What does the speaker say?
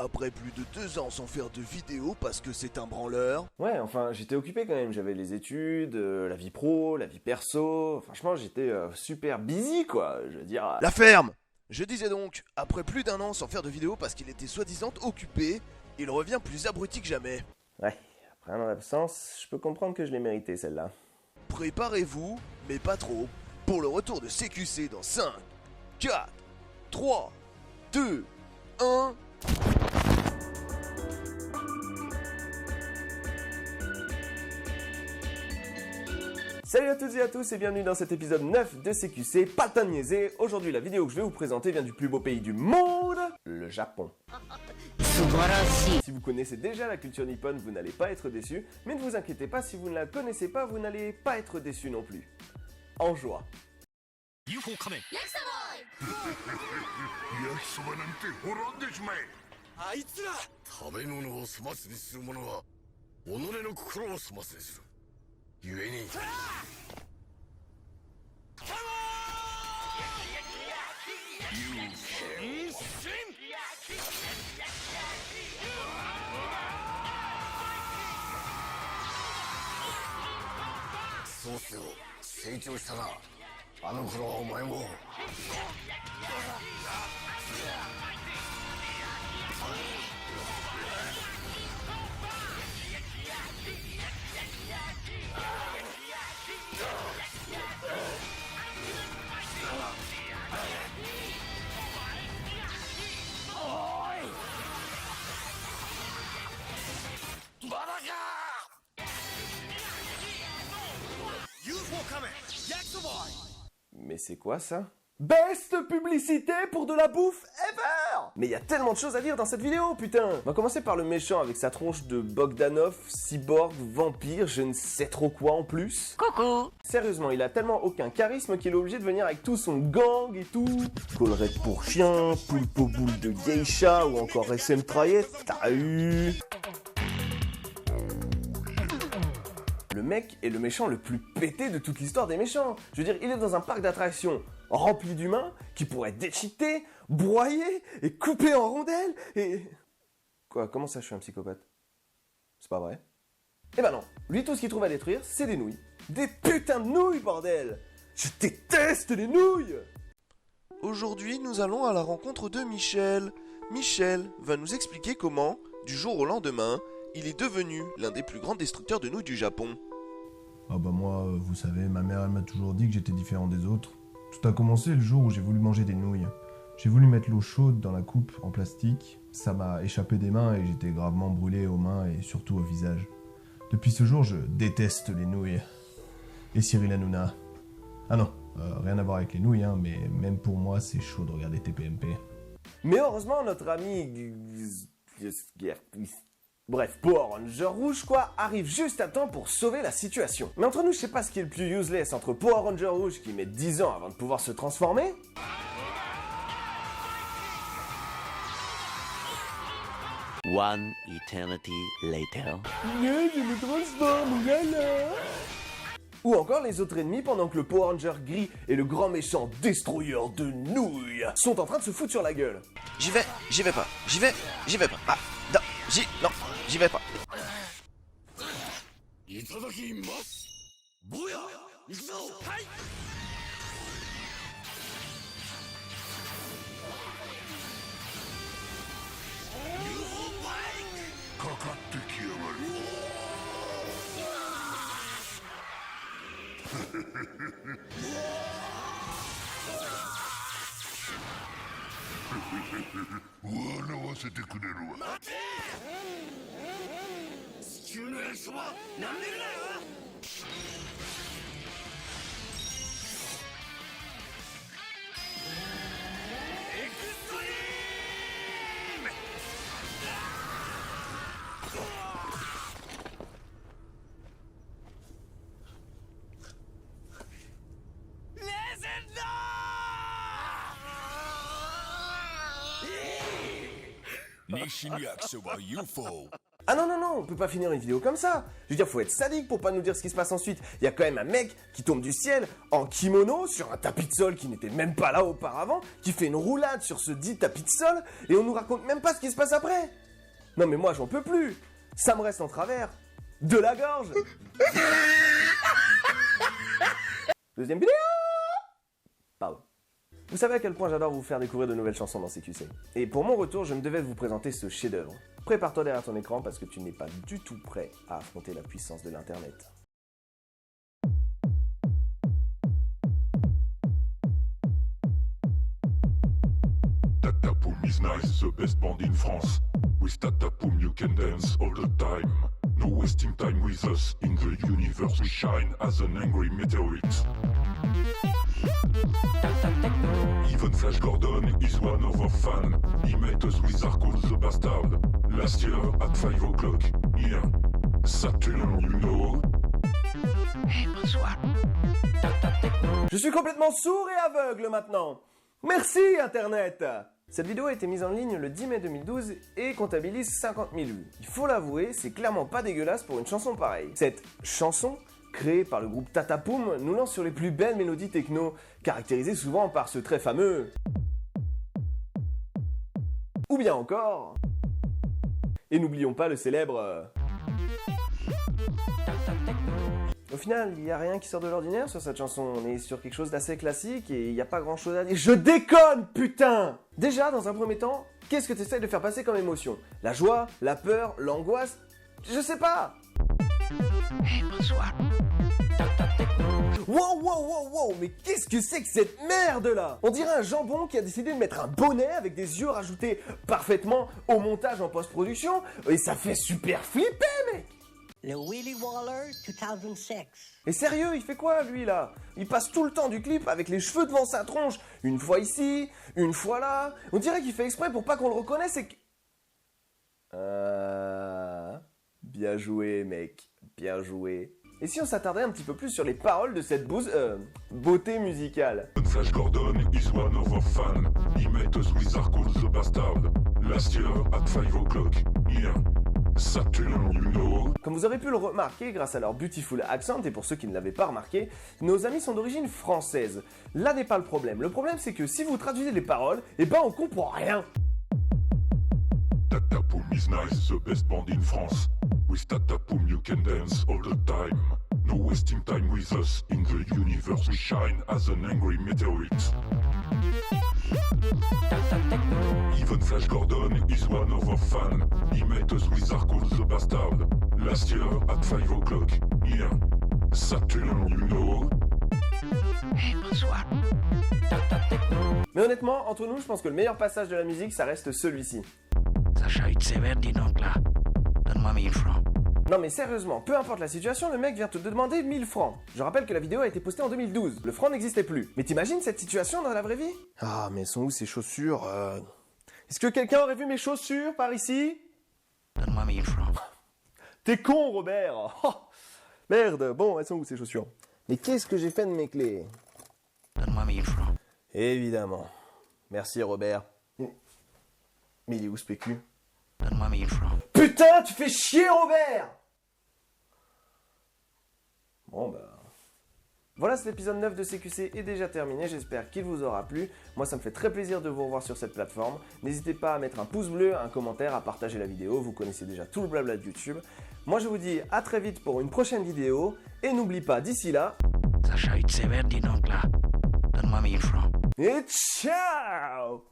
Après plus de 2 ans sans faire de vidéo parce que c'est un branleur. Ouais, enfin, j'étais occupé quand même. J'avais les études, la vie pro, la vie perso. Franchement, j'étais super busy, quoi. Je veux dire... La ferme! Je disais donc, après plus d'1 an sans faire de vidéo parce qu'il était soi-disant occupé, il revient plus abruti que jamais. Ouais, après un an d'absence, je peux comprendre que je l'ai mérité, celle-là. Préparez-vous, mais pas trop, pour le retour de CQC dans 5, 4, 3, 2, 1... Salut à toutes et à tous et bienvenue dans cet épisode 9 de CQC, pas le temps de niaiser. Aujourd'hui, la vidéo que je vais vous présenter vient du plus beau pays du monde, le Japon. Si vous connaissez déjà la culture nippone, vous n'allez pas être déçu, mais ne vous inquiétez pas, si vous ne la connaissez pas, vous n'allez pas être déçu non plus. En joie. 焼きそばなんて滅んでしまえ。あいつら食べ物を粗末にする者は己の心を粗末にする。故にそうせよ、成長したな。あの頃はお前も。Mais c'est quoi ça? Best publicité pour de la bouffe ever! Mais il y a tellement de choses à dire dans cette vidéo, putain! On va commencer par le méchant avec sa tronche de Bogdanov, cyborg, vampire, je ne sais trop quoi en plus. Coucou! Sérieusement, il a tellement aucun charisme qu'il est obligé de venir avec tout son gang et tout. Collerette pour chien, poulpe aux boules de geisha ou encore SM Trayette, t'as eu... Le mec est le méchant le plus pété de toute l'histoire des méchants. Je veux dire, il est dans un parc d'attractions rempli d'humains qui pourraient déchiqueter, broyer et couper en rondelles et... Quoi, comment ça je suis un psychopathe? C'est pas vrai? Eh ben non, lui tout ce qu'il trouve à détruire, c'est des nouilles. Des putains de nouilles, bordel! Je déteste les nouilles! Aujourd'hui, nous allons à la rencontre de Michel. Michel va nous expliquer comment, du jour au lendemain, il est devenu l'un des plus grands destructeurs de nouilles du Japon. Ah bah moi, vous savez, ma mère elle m'a toujours dit que j'étais différent des autres. Tout a commencé le jour où j'ai voulu manger des nouilles. J'ai voulu mettre l'eau chaude dans la coupe en plastique, ça m'a échappé des mains et j'étais gravement brûlé aux mains et surtout au visage. Depuis ce jour, je déteste les nouilles. Et Cyril Hanouna. Ah non, rien à voir avec les nouilles, hein, mais même pour moi, c'est chaud de regarder TPMP. Mais heureusement, notre ami... Bref, Power Ranger Rouge, quoi, arrive juste à temps pour sauver la situation. Mais entre nous, je sais pas ce qui est le plus useless entre Power Ranger Rouge qui met 10 ans avant de pouvoir se transformer... One eternity later. Je me transforme, oulala. Ou encore les autres ennemis pendant que le Power Ranger gris et le grand méchant destroyer de nouilles sont en train de se foutre sur la gueule. J'y vais pas, j'y vais pas. Ah, non, j'y vais pas. いただきます。坊や、行くぞ。はい。UFO バイク。かかってきやがる。笑わせてくれるわ。待て。地球の焼きそば、なめるなよ。エクストリーム。レジェンド。西見焼きそば UFO。Ah non, non, non, on peut pas finir une vidéo comme ça. Je veux dire, faut être sadique pour pas nous dire ce qui se passe ensuite. Il y a quand même un mec qui tombe du ciel en kimono sur un tapis de sol qui n'était même pas là auparavant, qui fait une roulade sur ce dit tapis de sol, et on nous raconte même pas ce qui se passe après. Non mais moi j'en peux plus. Ça me reste en travers. De la gorge. Deuxième vidéo. Pardon. Vous savez à quel point j'adore vous faire découvrir de nouvelles chansons dans CQC. Et pour mon retour, je me devais vous présenter ce chef-d'œuvre. Prépare-toi derrière ton écran parce que tu n'es pas du tout prêt à affronter la puissance de l'internet. Tatapoum is nice, the best band in France. With Tatapoum you can dance all the time. No wasting time with us, in the universe we shine as an angry meteorite. Even Flash Gordon is one of our fans. He met us with Zarko the Bastard. Last year at 5 o'clock, here. Saturn, you know. Je suis complètement sourd et aveugle maintenant. Merci Internet. Cette vidéo a été mise en ligne le 10 mai 2012 et comptabilise 50 000 vues. Il faut l'avouer, c'est clairement pas dégueulasse pour une chanson pareille. Cette chanson, créée par le groupe Tatapoum, nous lance sur les plus belles mélodies techno, caractérisées souvent par ce très fameux... Ou bien encore... Et n'oublions pas le célèbre... Au final, il n'y a rien qui sort de l'ordinaire sur cette chanson, on est sur quelque chose d'assez classique et il n'y a pas grand chose à dire. Je déconne, putain! Déjà, dans un premier temps, qu'est-ce que tu essaies de faire passer comme émotion? La joie, la peur, l'angoisse? Je sais pas! Wow, wow, wow, wow, mais qu'est-ce que c'est que cette merde là? On dirait un jambon qui a décidé de mettre un bonnet avec des yeux rajoutés parfaitement au montage en post-production et ça fait super flipper, mec! Le Willy Waller 2006. Et sérieux, il fait quoi lui là? Il passe tout le temps du clip avec les cheveux devant sa tronche, une fois ici, une fois là. On dirait qu'il fait exprès pour pas qu'on le reconnaisse et que... Bien joué mec, bien joué. Et si on s'attardait un petit peu plus sur les paroles de cette beauté musicale? Flash Gordon is one of our fans. He met us with Zarko the Bastard. Last year at 5 o'clock, here. Saturn, you know. Comme vous aurez pu le remarquer grâce à leur beautiful accent, et pour ceux qui ne l'avaient pas remarqué, nos amis sont d'origine française. Là n'est pas le problème. Le problème c'est que si vous traduisez les paroles, eh ben on comprend rien. Tatapoum is nice, the best band in France. With Tatapoum you can dance all the time. No wasting time with us, in the universe we shine as an angry meteorite. Even Flash Gordon is one of our fans. He met us with Zarko the Bastard. Last year at 5 o'clock, here. Saturn, you know. Mais honnêtement, entre nous, je pense que le meilleur passage de la musique, ça reste celui-ci. Sacha, il te sévère, dis donc là. Donne-moi 1000 francs. Non mais sérieusement, peu importe la situation, le mec vient te demander 1000 francs. Je rappelle que la vidéo a été postée en 2012. Le franc n'existait plus. Mais t'imagines cette situation dans la vraie vie? Ah, mais sont où ces chaussures Est-ce que quelqu'un aurait vu mes chaussures par ici? Donne-moi 1000 francs. T'es con, Robert. Oh, merde, bon, elles sont où ces chaussures? Mais qu'est-ce que j'ai fait de mes clés? Donne-moi 1000 francs. Évidemment. Merci, Robert. Mais il est où ce PQ? Donne-moi 1000 francs. Putain, tu fais chier, Robert! Bon, bah... Voilà, cet épisode 9 de CQC est déjà terminé, j'espère qu'il vous aura plu. Moi, ça me fait très plaisir de vous revoir sur cette plateforme. N'hésitez pas à mettre un pouce bleu, un commentaire, à partager la vidéo, vous connaissez déjà tout le blabla de YouTube. Moi, je vous dis à très vite pour une prochaine vidéo, et n'oublie pas, d'ici là... Sacha, il te sévère, dis donc là. Donne-moi 1000 francs. Et ciao!